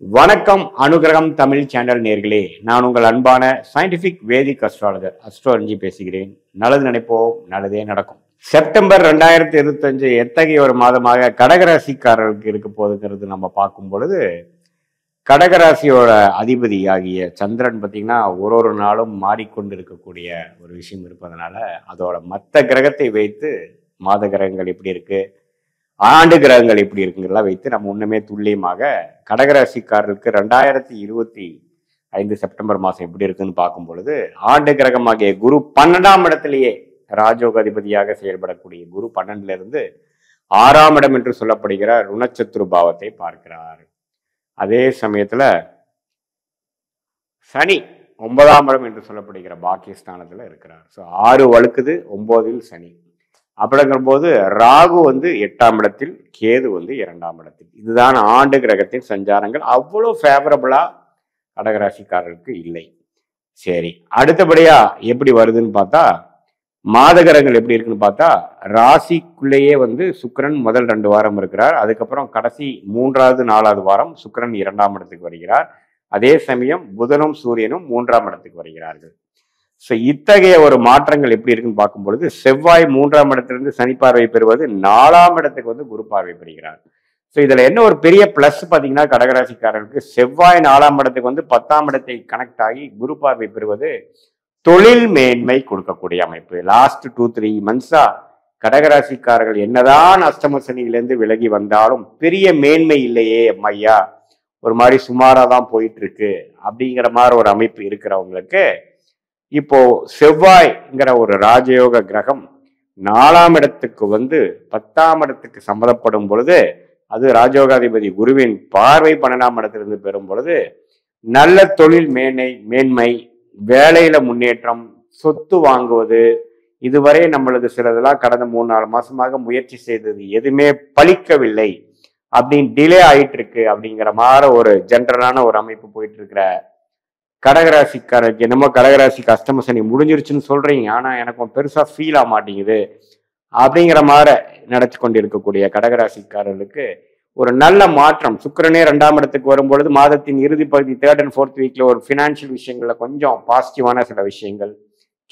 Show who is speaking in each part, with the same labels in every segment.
Speaker 1: வணக்கம் அனுகிரகம் தமிழ் சேனல் நேர்களே, நான் உங்கள் அன்பான சயின்டிபிக் வேதிக் அஸ்ட்ராலஜர் அஸ்ட்ரோலஜி பேசுகிறேன். நல்லது நினைப்போம், நல்லதே நடக்கும். செப்டம்பர் 2025 எத்தகைய ஒரு மாதமாக கடகராசிக்காரர்களுக்கு இருக்க போகுதுங்கிறது நம்ம பார்க்கும் பொழுது, கடகராசியோட அதிபதி ஆகிய சந்திரன் பார்த்தீங்கன்னா ஒரு நாளும் மாறிக்கொண்டு இருக்கக்கூடிய ஒரு விஷயம் இருப்பதனால அதோட மற்ற கிரகத்தை வைத்து மாத கிரகங்கள் எப்படி இருக்கு, ஆண்டு கிரகங்கள் எப்படி இருக்குங்கிறதெல்லாம் வைத்து நம்ம ஒண்ணுமே துல்லியமாக கடகராசிக்காரர்களுக்கு 2025 செப்டம்பர் மாதம் எப்படி இருக்குன்னு பார்க்கும் பொழுது, ஆண்டு கிரகமாகிய குரு 12ஆம் இடத்திலேயே ராஜயோக அதிபதியாக செயல்படக்கூடிய குரு 12ல இருந்து 6ஆம் இடம் என்று சொல்லப்படுகிற ருணச்சத்துரு பாவத்தை பார்க்கிறார். அதே சமயத்துல சனி 9ஆம் இடம் என்று சொல்லப்படுகிற பாக்கியஸ்தானத்துல இருக்கிறார். ஸோ 6 வழுக்குது, 9ல் சனி. அப்படிங்கிற போது ராகு 8ஆம் இடத்தில், கேது 2ஆம் இடத்தில். இதுதான் ஆண்டு கிரகத்தின் சஞ்சாரங்கள். அவ்வளோ ஃபேவரபிளா கடகராசிக்காரர்களுக்கு இல்லை. சரி, அடுத்தபடியா எப்படி வருதுன்னு பார்த்தா, மாத கிரகங்கள் எப்படி இருக்குன்னு பார்த்தா, ராசிக்குள்ளேயே சுக்கிரன் முதல் 2 வாரம் இருக்கிறார். அதுக்கப்புறம் கடைசி 3வது 4வது வாரம் சுக்கிரன் 2ஆம் இடத்துக்கு வருகிறார். அதே சமயம் புதனும் சூரியனும் 3ஆம் இடத்துக்கு வருகிறார்கள். ஸோ இத்தகைய ஒரு மாற்றங்கள் எப்படி இருக்குன்னு பார்க்கும் பொழுது, செவ்வாய் 3ஆம் இடத்திலிருந்து சனி பார்வை பெறுவது 4ஆம் இடத்துக்கு குரு பார்வை பெறுகிறார். ஸோ இதுல என்ன ஒரு பெரிய பிளஸ் பார்த்தீங்கன்னா, கடகராசிக்காரர்களுக்கு செவ்வாய் 4ஆம் இடத்துக்கு 10ஆம் இடத்தை கனெக்ட் ஆகி குரு பார்வை பெறுவது தொழில் மேன்மை கொடுக்கக்கூடிய அமைப்பு. லாஸ்ட் 2-3 மந்த்ஸா கடகராசிக்காரர்கள் என்னதான் அஷ்டம சனியிலேருந்து விலகி வந்தாலும் பெரிய மேன்மை இல்லையே அம்மையா, ஒரு மாதிரி சுமாரா தான் போயிட்டு இருக்கு அப்படிங்கிற மாதிரி ஒரு அமைப்பு இருக்கிறவங்களுக்கு இப்போ செவ்வாய்ங்கிற ஒரு ராஜயோக கிரகம் 4ஆம் இடத்துக்கு 10ஆம் இடத்துக்கு சம்மதப்படும் பொழுது, அது ராஜயோகாதிபதி குருவின் பார்வை 12ஆம் இடத்திலிருந்து பெறும் பொழுது நல்ல தொழில் மேன்மை, வேலையில முன்னேற்றம், சொத்து வாங்குவது, இதுவரை நம்மளது சிலதெல்லாம் கடந்த 3-4 மாசமாக முயற்சி செய்தது எதுவுமே பலிக்கவில்லை அப்படின்னு டிலே ஆயிட்டு இருக்கு அப்படிங்கிற மாதிரி ஒரு ஜென்ரலான ஒரு அமைப்பு போயிட்டு இருக்கிற கடகராசிக்காரருக்கு, என்னமோ கடகராசிக்கு அஷ்டம சனி முடிஞ்சிருச்சுன்னு சொல்றீங்க, ஆனா எனக்கு பெருசா ஃபீல் ஆக மாட்டேங்குது அப்படிங்கிற மாதிரி நினைச்சு கொண்டு இருக்கக்கூடிய கடகராசிக்காரர்களுக்கு ஒரு நல்ல மாற்றம். சுக்கிரனே 2ஆம் இடத்துக்கு வரும்பொழுது மாதத்தின் இறுதி பகுதி 3rd and 4th வீக்ல ஒரு ஃபினான்ஷியல் விஷயங்கள்ல கொஞ்சம் பாசிட்டிவான சில விஷயங்கள்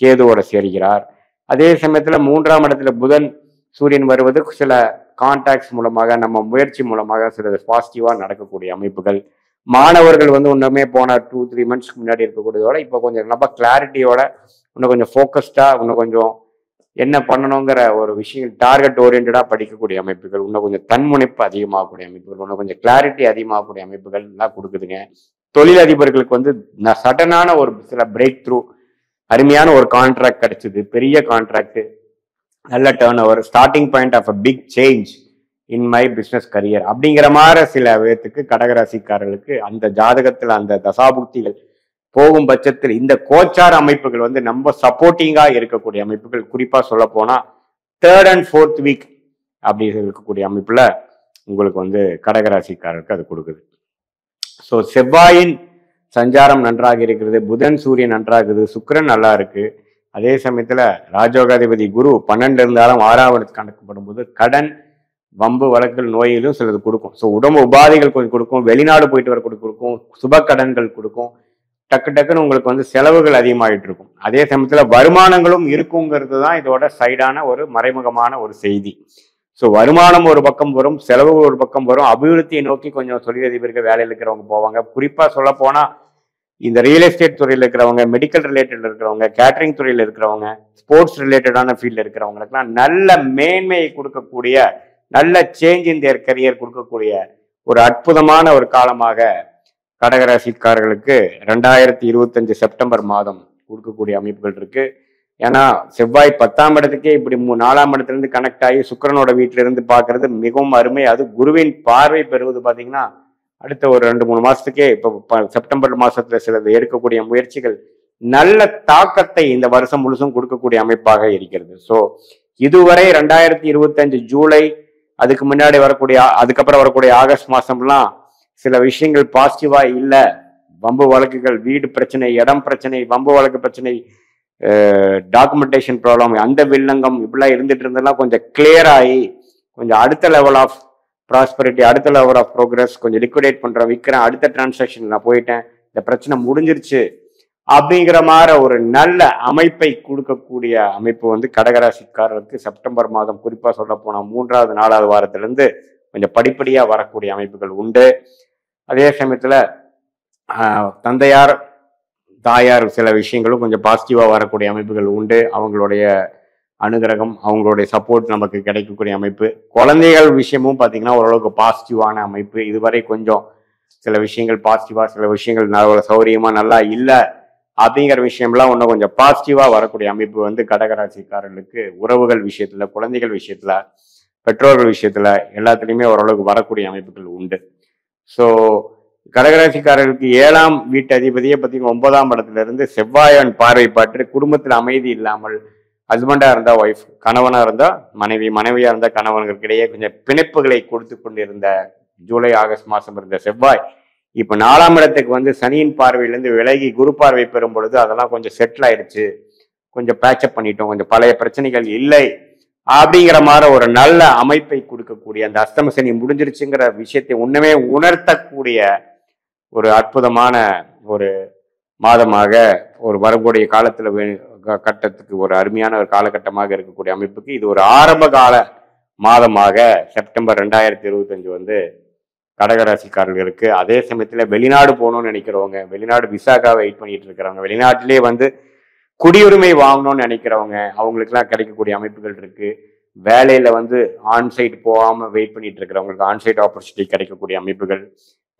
Speaker 1: கேதுவோட சேர்கிறார். அதே சமயத்துல 3ஆம் இடத்துல புதன் சூரியன் வருவது சில கான்டாக்ட்ஸ் மூலமாக, நம்ம முயற்சி மூலமாக சில பாசிட்டிவா நடக்கக்கூடிய அமைப்புகள். மாணவர்கள் ஒன்றுமே போன 2-3 மந்த்ஸ்க்கு முன்னாடி இருக்கக்கூடியதோட இப்போ கொஞ்சம் ரொம்ப கிளாரிட்டியோட, இன்னும் கொஞ்சம் ஃபோக்கஸ்டா, இன்னும் கொஞ்சம் என்ன பண்ணணுங்கிற ஒரு விஷயம் டார்கெட் ஓரியன்டா படிக்கக்கூடிய அமைப்புகள், இன்னும் கொஞ்சம் தன்முனைப்பு அதிகமாகக்கூடிய அமைப்புகள், இன்னும் கொஞ்சம் கிளாரிட்டி அதிகமாகக்கூடிய அமைப்புகள் எல்லாம் கொடுக்குதுங்க. தொழிலதிபர்களுக்கு சடனான ஒரு சில பிரேக் த்ரூ, அருமையான ஒரு கான்ட்ராக்ட் கிடைச்சது, பெரிய கான்ட்ராக்ட், நல்ல turnover, starting point of a big change in my business career அப்படிங்கிற மாதிரி சில விதத்துக்கு கடகராசிக்காரர்களுக்கு அந்த ஜாதகத்தில் அந்த தசாபுக்திகள் போகும் பட்சத்தில் இந்த கோச்சார அமைப்புகள் நம்ம சப்போர்ட்டிங்கா இருக்கக்கூடிய அமைப்புகள். குறிப்பா சொல்ல போனா 3rd and 4th வீக் அப்படி இருக்கக்கூடிய அமைப்புல உங்களுக்கு கடகராசிக்காரருக்கு அது கொடுக்குது. ஸோ செவ்வாயின் சஞ்சாரம் நன்றாக இருக்கிறது, புதன் சூரியன் நன்றாக இருக்குது, சுக்கிரன் நல்லா இருக்கு. அதே சமயத்துல ராஜயோகாதிபதி குரு 12 இருந்தாலும் 6ஆம் இடத்துக்கு கணக்கப்படும் போது கடன், வம்பு வழக்குகள், நோயிலும் சிலது கொடுக்கும். ஸோ உடம்பு உபாதைகள் கொஞ்சம் கொடுக்கும், வெளிநாடு போயிட்டு வர கொடுக்கும், சுப கடன்கள் கொடுக்கும், டக்குன்னு உங்களுக்கு செலவுகள் அதிகமாகிட்டு இருக்கும். அதே சமயத்துல வருமானங்களும் இருக்குங்கிறது தான் இதோட சைடான ஒரு மறைமுகமான ஒரு செய்தி. ஸோ வருமானம் ஒரு பக்கம் வரும், செலவு ஒரு பக்கம் வரும். அபிவிருத்தியை நோக்கி கொஞ்சம் தொழிலதிபர்கள் வேலையில் இருக்கிறவங்க போவாங்க. குறிப்பா சொல்ல போனா இந்த ரியல் எஸ்டேட் துறையில் இருக்கிறவங்க, மெடிக்கல் ரிலேட்டட் இருக்கிறவங்க, கேட்டரிங் துறையில் இருக்கிறவங்க, ஸ்போர்ட்ஸ் ரிலேட்டடான ஃபீல்டில் இருக்கிறவங்களுக்குலாம் நல்ல மேன்மையை கொடுக்கக்கூடிய, நல்ல சேஞ்ச் இன் தேர் கரியர் கொடுக்கக்கூடிய ஒரு அற்புதமான ஒரு காலமாக கடகராசிக்காரர்களுக்கு 2025 செப்டம்பர் மாதம் கொடுக்கக்கூடிய அமைப்புகள் இருக்கு. ஏன்னா செவ்வாய் 10ஆம் இடத்துக்கே இப்படி 4ஆம் இடத்துலேருந்து கனெக்ட் ஆகி சுக்கிரனோட வீட்டில இருந்து பார்க்கறது மிகவும் அருமை. அது குருவின் பார்வை பெறுவது பார்த்தீங்கன்னா அடுத்த ஒரு 2-3 மாசத்துக்கே, இப்போ செப்டம்பர் மாசத்துல சிலது எடுக்கக்கூடிய முயற்சிகள் நல்ல தாக்கத்தை இந்த வருஷம் முழுசும் கொடுக்கக்கூடிய அமைப்பாக இருக்கிறது. ஸோ இதுவரை 2025 ஜூலை, அதுக்கு முன்னாடி அதுக்கப்புறம் வரக்கூடிய ஆகஸ்ட் மாசம்லாம் சில விஷயங்கள் பாசிட்டிவா இல்லை. வம்பு வழக்குகள், வீடு பிரச்சனை, இடம் பிரச்சனை, வம்பு வழக்கு பிரச்சனை, டாக்குமெண்டேஷன் ப்ராப்ளம், அந்த வில்லங்கம் இப்படிலாம் இருந்துட்டு இருந்தெல்லாம் கொஞ்சம் கிளியர் ஆகி கொஞ்சம் அடுத்த லெவல் ஆஃப் ப்ராஸ்பரிட்டி, அடுத்த லெவல் ஆஃப் ப்ரோக்ரஸ், கொஞ்சம் லிக்விடேட் பண்றேன், விற்கிறேன், அடுத்த டிரான்சாக்ஷன் நான் போயிட்டேன், இந்த பிரச்சனை முடிஞ்சிருச்சு அப்படிங்கிற மாதிரி ஒரு நல்ல அமைப்பை கொடுக்கக்கூடிய அமைப்பு வந்து கடகராசிக்காரருக்கு செப்டம்பர் மாதம், குறிப்பா சொல்ல போனா 3வது 4வது வாரத்திலிருந்து கொஞ்சம் படிப்படியா வரக்கூடிய அமைப்புகள் உண்டு. அதே சமயத்துல தந்தையார் தாயார் சில விஷயங்களும் கொஞ்சம் பாசிட்டிவா வரக்கூடிய அமைப்புகள் உண்டு. அவங்களுடைய அனுகிரகம், அவங்களுடைய சப்போர்ட் நமக்கு கிடைக்கக்கூடிய அமைப்பு. குழந்தைகள் விஷயமும் பார்த்தீங்கன்னா ஓரளவுக்கு பாசிட்டிவான அமைப்பு. இதுவரை கொஞ்சம் சில விஷயங்கள் பாசிட்டிவா, சில விஷயங்கள் சௌரியமா நல்லா இல்லை அப்படிங்கிற விஷயம்லாம் இன்னும் கொஞ்சம் பாசிட்டிவா வரக்கூடிய அமைப்பு வந்து கடகராசிக்காரர்களுக்கு உறவுகள் விஷயத்துல, குழந்தைகள் விஷயத்துல, பெற்றோர்கள் விஷயத்துல எல்லாத்துலேயுமே ஓரளவுக்கு வரக்கூடிய அமைப்புகள் உண்டு. ஸோ கடகராசிக்காரர்களுக்கு 7ஆம் வீட்டு அதிபதியை பார்த்தீங்கன்னா 9ஆம் இடத்துல இருந்து செவ்வாயன் பார்வை பற்றி குடும்பத்தில் அமைதி இல்லாமல், ஹஸ்பண்டா இருந்தா ஒய்ஃப், கணவனா இருந்தா மனைவி, மனைவியா இருந்தா கணவன்களுக்கிடையே கொஞ்சம் பிணைப்புகளை கொடுத்து கொண்டிருந்த ஜூலை ஆகஸ்ட் மாசம் இருந்த செவ்வாய் இப்ப 4ஆம் இடத்துக்கு வந்து சனியின் பார்வையிலேருந்து விலகி குரு பார்வை பெறும் பொழுது அதெல்லாம் கொஞ்சம் செட்டில் ஆயிடுச்சு, கொஞ்சம் பேச்சப் பண்ணிட்டோம், கொஞ்சம் பழைய பிரச்சனைகள் இல்லை அப்படிங்கிற மாதிரி ஒரு நல்ல அமைப்பை கொடுக்கக்கூடிய, அந்த அஸ்தம சனி முடிஞ்சிருச்சுங்கிற விஷயத்தை உண்மையே உணர்த்தக்கூடிய ஒரு அற்புதமான ஒரு மாதமாக, ஒரு வரக்கூடிய காலத்துல கட்டத்துக்கு ஒரு அருமையான ஒரு காலகட்டமாக இருக்கக்கூடிய அமைப்புக்கு இது ஒரு ஆரம்ப கால மாதமாக செப்டம்பர் 2025 வந்து கடகராசிக்காரர்களுக்கு. அதே சமயத்துல வெளிநாடு போகணும்னு நினைக்கிறவங்க, வெளிநாடு விசாக்காக வெயிட் பண்ணிட்டு இருக்கிறவங்க, வெளிநாட்டிலே வந்து குடியுரிமை வாங்கணும்னு நினைக்கிறவங்க, அவங்களுக்குலாம் கிடைக்கக்கூடிய அமைப்புகள் இருக்கு. வேலையில வந்து ஆன்சைட் போகாம வெயிட் பண்ணிட்டு இருக்கிறவங்களுக்கு ஆன்சைட் ஆப்பர்ச்சுனிட்டி கிடைக்கக்கூடிய அமைப்புகள்,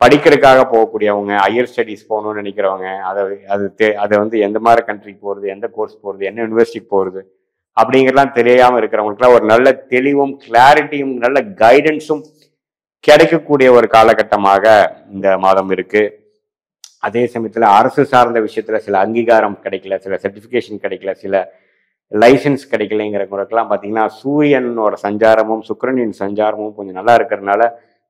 Speaker 1: படிக்கிறதுக்காக போகக்கூடியவங்க, ஹையர் ஸ்டடீஸ் போகணும்னு நினைக்கிறவங்க, அதை வந்து எந்த மாதிரி கண்ட்ரிக்கு போகிறது, எந்த கோர்ஸ் போகிறது, என்ன யூனிவர்சிட்டிக்கு போகிறது அப்படிங்கிறலாம் தெரியாமல் இருக்கிறவங்களுக்குலாம் ஒரு நல்ல தெளிவும் கிளாரிட்டியும் நல்ல கைடன்ஸும் கிடைக்கக்கூடிய ஒரு காலகட்டமாக இந்த மாதம் இருக்கு. அதே சமயத்தில் அரசு சார்ந்த விஷயத்துல சில அங்கீகாரம் கிடைக்கல, சில சர்டிஃபிகேஷன் கிடைக்கல, சில லைசன்ஸ் கிடைக்கலைங்கிறவங்களுக்கெல்லாம் பார்த்தீங்கன்னா சூரியனோட சஞ்சாரமும் சுக்கிரனின் சஞ்சாரமும் கொஞ்சம் நல்லா இருக்கிறதுனால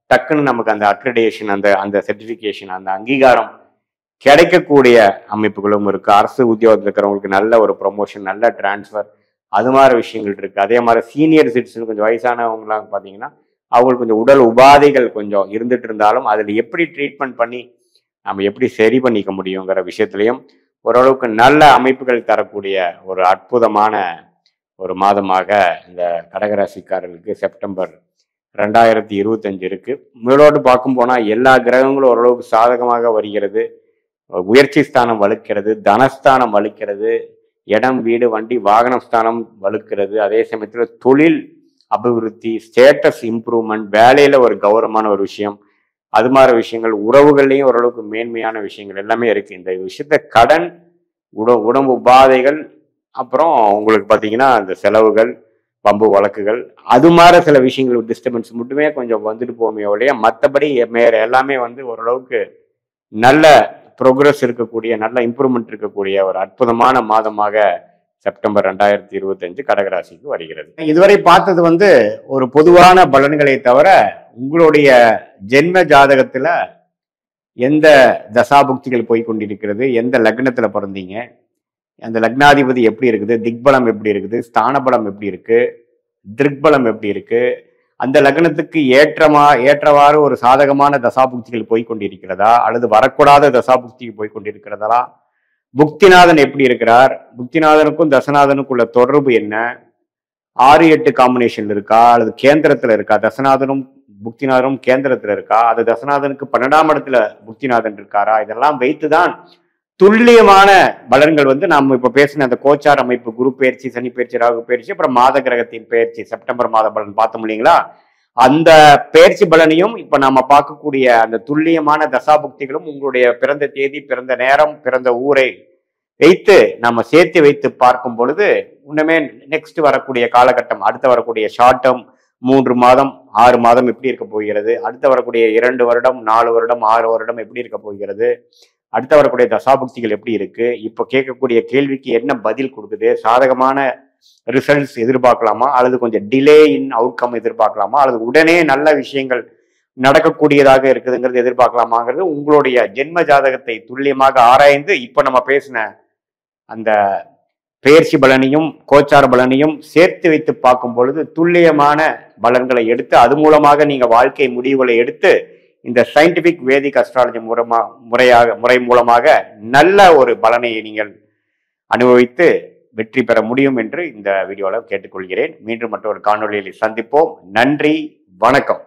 Speaker 1: டக்குன்னு நமக்கு அந்த அக்ரிடேஷன், அந்த சர்டிஃபிகேஷன், அந்த அங்கீகாரம் கிடைக்கக்கூடிய அமைப்புகளும் இருக்கு. அரசு உத்தியோகத்தில் இருக்கிறவங்களுக்கு நல்ல ஒரு ப்ரொமோஷன், நல்ல டிரான்ஸ்ஃபர், அது மாதிரி விஷயங்கள் இருக்கு. அதே மாதிரி சீனியர் சிட்டிசன், கொஞ்சம் வயசானவங்களாம் பார்த்தீங்கன்னா அவங்களுக்கு கொஞ்சம் உடல் உபாதைகள் கொஞ்சம் இருந்துட்டு இருந்தாலும் அதில் எப்படி ட்ரீட்மெண்ட் பண்ணி நம்ம எப்படி சரி பண்ணிக்க முடியுங்கிற விஷயத்துலையும் ஓரளவுக்கு நல்ல அமைப்புகள் தரக்கூடிய ஒரு அற்புதமான ஒரு மாதமாக இந்த கடகராசிக்காரர்களுக்கு செப்டம்பர் 2025 இருக்கு. மேலோடு பார்க்கும் போனால் எல்லா கிரகங்களும் ஓரளவுக்கு சாதகமாக வருகிறது. உயர்ச்சி ஸ்தானம் வலுக்கிறது, தனஸ்தானம் வலுக்கிறது, இடம் வீடு வண்டி வாகனம் ஸ்தானம் வலுக்கிறது. அதே சமயத்தில் தொழில் அபிவிருத்தி, ஸ்டேட்டஸ் இம்ப்ரூவ்மெண்ட், வேலையில ஒரு கௌரவமான ஒரு விஷயம், அது மாதிரி விஷயங்கள், உறவுகள்லையும் ஓரளவுக்கு மேன்மையான விஷயங்கள் எல்லாமே இருக்கு. இந்த விஷயத்த கடன், உடம்பு உபாதைகள், அப்புறம் உங்களுக்கு பார்த்தீங்கன்னா அந்த செலவுகள், பம்பு வழக்குகள், அது மாதிரி சில விஷயங்கள் டிஸ்டர்பன்ஸ் மட்டுமே கொஞ்சம் வந்துட்டு போமே ஒழிய மற்றபடி எல்லாமே வந்து ஓரளவுக்கு நல்ல ப்ரோக்ரஸ் இருக்கக்கூடிய, நல்ல இம்ப்ரூவ்மெண்ட் இருக்கக்கூடிய ஒரு அற்புதமான மாதமாக செப்டம்பர் 2025 கடகராசிக்கு வருகிறது. இதுவரை பார்த்தது வந்து ஒரு பொதுவான பலன்களை தவிர உங்களுடைய ஜென்ம ஜாதகத்துல எந்த தசாபுக்திகள் போய்கொண்டிருக்கிறது, எந்த லக்னத்துல பிறந்தீங்க, அந்த லக்னாதிபதி எப்படி இருக்குது, திக்பலம் எப்படி இருக்குது, ஸ்தானபலம் எப்படி இருக்கு, திருக்பலம் எப்படி இருக்கு, அந்த லக்னத்துக்கு ஏற்றவாறு ஒரு சாதகமான தசாபுக்திகள் போய்கொண்டிருக்கிறதா அல்லது வரக்கூடாத தசாபுக்திக்கு போய்கொண்டிருக்கிறதா, புக்திநாதன் எப்படி இருக்கிறார், புக்திநாதனுக்கும் தசநாதனுக்கும் உள்ள தொடர்பு என்ன, 6-8 காம்பினேஷன்ல இருக்கா அல்லது கேந்திரத்துல இருக்கா, தசநாதனும் புக்திநாதனும் கேந்திரத்துல இருக்கா, அது தசநாதனுக்கு 12ஆம் இடத்துல புக்திநாதன் இருக்காரா, இதெல்லாம் வைத்துதான் துல்லியமான பலன்கள் வந்து நாம் இப்ப பேசின அந்த கோச்சார் அமைப்பு, குரு பயிற்சி, சனி பயிற்சி, ராகு பயிற்சி, அப்புறம் மாத கிரகத்தின் பயிற்சி, செப்டம்பர் மாத பலன் பார்த்தோம் இல்லைங்களா, அந்த பயிற்சி பலனையும் இப்ப நாம பார்க்கக்கூடிய அந்த துல்லியமான தசாபுக்திகளும் உங்களுடைய பிறந்த தேதி, பிறந்த நேரம், பிறந்த ஊரை வைத்து நம்ம சேர்த்து வைத்து பார்க்கும் பொழுது இன்னுமே நெக்ஸ்ட் வரக்கூடிய காலகட்டம், அடுத்த வரக்கூடிய ஷார்ட் டேர்ம் 3 மாதம் 6 மாதம் எப்படி இருக்க போகிறது, அடுத்த வரக்கூடிய 2 வருடம் 4 வருடம் 6 வருடம் எப்படி இருக்க போகிறது, அடுத்த வரக்கூடிய தசாபுக்திகள் எப்படி இருக்கு, இப்ப கேட்கக்கூடிய கேள்விக்கு என்ன பதில் கொடுக்குது, சாதகமான ரிசல்ட்ஸ் எதிர்பார்க்கலாமா அல்லது கொஞ்சம் டிலே இன் அவுட்கம் எதிர்பார்க்கலாமா அல்லது உடனே நல்ல விஷயங்கள் நடக்கக்கூடியதாக இருக்குதுங்கிறது எதிர்பார்க்கலாமாங்கிறது உங்களுடைய ஜென்ம ஜாதகத்தை துல்லியமாக ஆராய்ந்து இப்ப நம்ம பேசின அந்த பெயர்ச்சி பலனையும் கோச்சார பலனையும் சேர்த்து வைத்து பார்க்கும் பொழுது துல்லியமான பலன்களை எடுத்து அது மூலமாக நீங்க வாழ்க்கை முடிவுகளை எடுத்து இந்த சயின்டிபிக் வேதிக் அஸ்ட்ராலஜி முறை மூலமாக நல்ல ஒரு பலனை நீங்கள் அனுபவித்து வெற்றி பெற முடியும் என்று இந்த வீடியோவில் கேட்டுக்கொள்கிறேன். மீண்டும் மற்றொரு காணொளியில் சந்திப்போம். நன்றி, வணக்கம்.